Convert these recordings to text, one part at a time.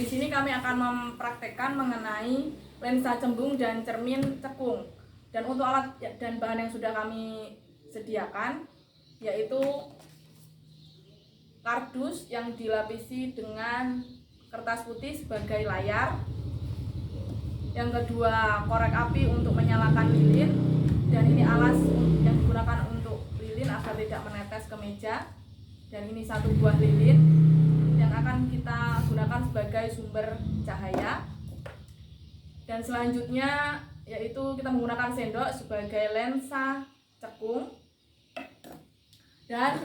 sini kami akan mempraktekkan mengenai lensa cembung dan cermin cekung. Dan untuk alat dan bahan yang sudah kami sediakan yaitu kardus yang dilapisi dengan kertas putih sebagai layar. Yang kedua, korek api untuk menyalakan lilin, dan ini alas yang digunakan untuk lilin agar tidak menetes ke meja. Dan ini satu buah lilin yang akan kita gunakan sebagai sumber cahaya. Dan selanjutnya yaitu kita menggunakan sendok sebagai lensa cekung dan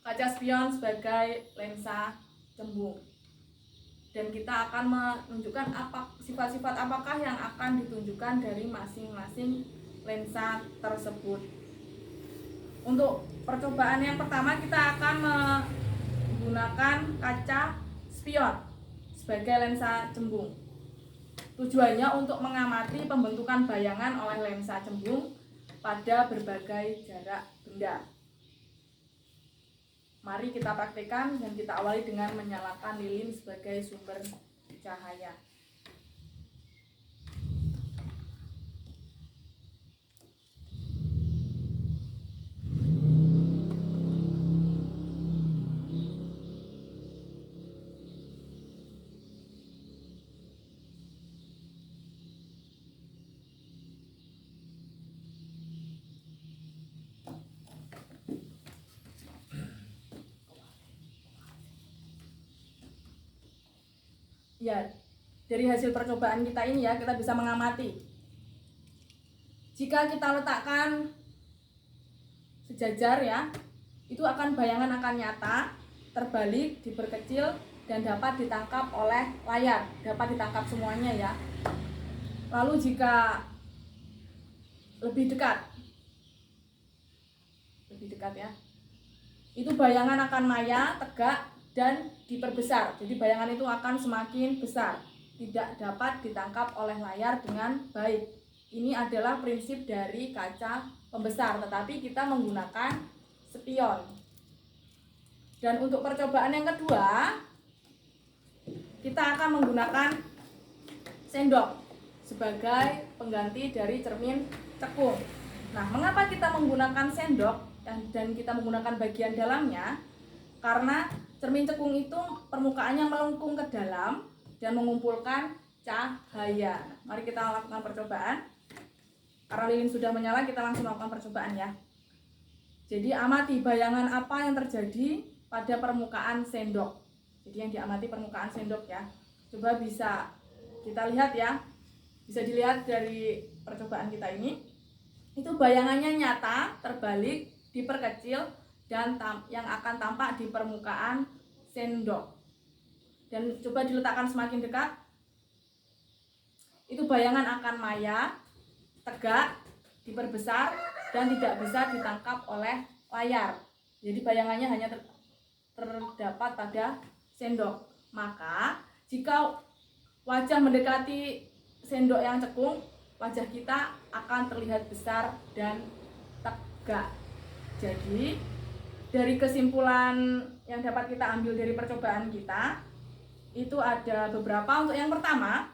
kaca spion sebagai lensa cembung. Dan kita akan menunjukkan sifat-sifat apakah yang akan ditunjukkan dari masing-masing lensa tersebut. Untuk percobaan yang pertama kita akan menggunakan kaca spion sebagai lensa cembung. Tujuannya untuk mengamati pembentukan bayangan oleh lensa cembung pada berbagai jarak benda. Mari kita praktekkan dan kita awali dengan menyalakan lilin sebagai sumber cahaya. Ya, dari hasil percobaan kita ini ya, kita bisa mengamati. Jika kita letakkan sejajar ya, itu bayangan akan nyata, terbalik, diperkecil, dan dapat ditangkap oleh layar, dapat ditangkap semuanya ya. Lalu jika lebih dekat ya, itu bayangan akan maya, tegak, dan diperbesar. Jadi bayangan itu akan semakin besar, tidak dapat ditangkap oleh layar dengan baik. Ini adalah prinsip dari kaca pembesar, tetapi kita menggunakan spion. Dan untuk percobaan yang kedua, kita akan menggunakan sendok sebagai pengganti dari cermin cekung. Nah, mengapa kita menggunakan sendok dan kita menggunakan bagian dalamnya? Karena cermin cekung itu permukaannya melengkung ke dalam dan mengumpulkan cahaya. Mari kita lakukan percobaan. Karena lilin sudah menyala, kita langsung lakukan percobaan ya. Jadi amati bayangan apa yang terjadi pada permukaan sendok. Jadi yang diamati permukaan sendok ya. Coba bisa kita lihat ya. Bisa dilihat dari percobaan kita ini. Itu bayangannya nyata, terbalik, diperkecil, dan yang akan tampak di permukaan sendok. Dan coba diletakkan semakin dekat, itu bayangan akan maya, tegak, diperbesar, dan tidak bisa ditangkap oleh layar. Jadi bayangannya hanya terdapat pada sendok. Maka jika wajah mendekati sendok yang cekung, wajah kita akan terlihat besar dan tegak. Jadi dari kesimpulan yang dapat kita ambil dari percobaan kita, itu ada beberapa. Untuk yang pertama,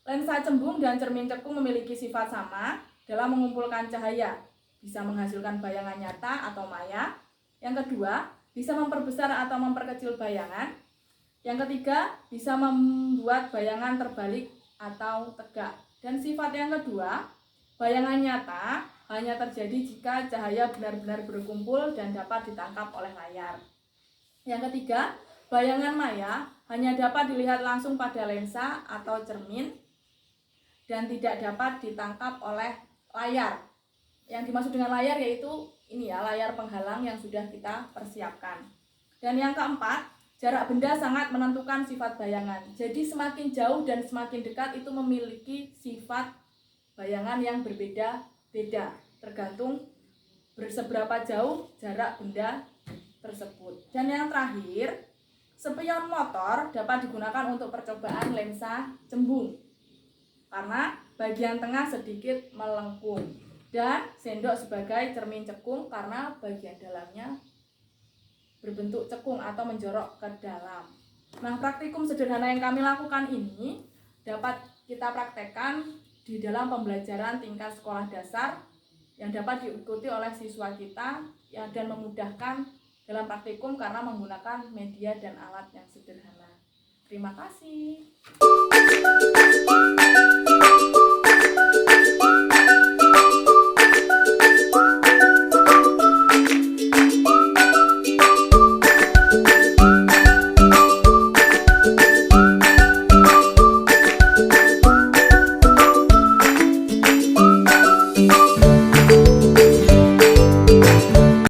lensa cembung dan cermin cekung memiliki sifat sama dalam mengumpulkan cahaya, bisa menghasilkan bayangan nyata atau maya. Yang kedua, bisa memperbesar atau memperkecil bayangan. Yang ketiga, bisa membuat bayangan terbalik atau tegak. Dan sifat yang kedua, bayangan nyata hanya terjadi jika cahaya benar-benar berkumpul dan dapat ditangkap oleh layar. Yang ketiga, bayangan maya hanya dapat dilihat langsung pada lensa atau cermin dan tidak dapat ditangkap oleh layar. Yang dimaksud dengan layar yaitu ini ya, layar penghalang yang sudah kita persiapkan. Dan yang keempat, jarak benda sangat menentukan sifat bayangan. Jadi semakin jauh dan semakin dekat itu memiliki sifat bayangan yang berbeda-beda, tergantung seberapa jauh jarak benda tersebut. Dan yang terakhir, spion motor dapat digunakan untuk percobaan lensa cembung karena bagian tengah sedikit melengkung, dan sendok sebagai cermin cekung karena bagian dalamnya berbentuk cekung atau menjorok ke dalam. Nah, praktikum sederhana yang kami lakukan ini dapat kita praktekkan di dalam pembelajaran tingkat sekolah dasar yang dapat diikuti oleh siswa kita dan memudahkan dalam praktikum karena menggunakan media dan alat yang sederhana. Terima kasih.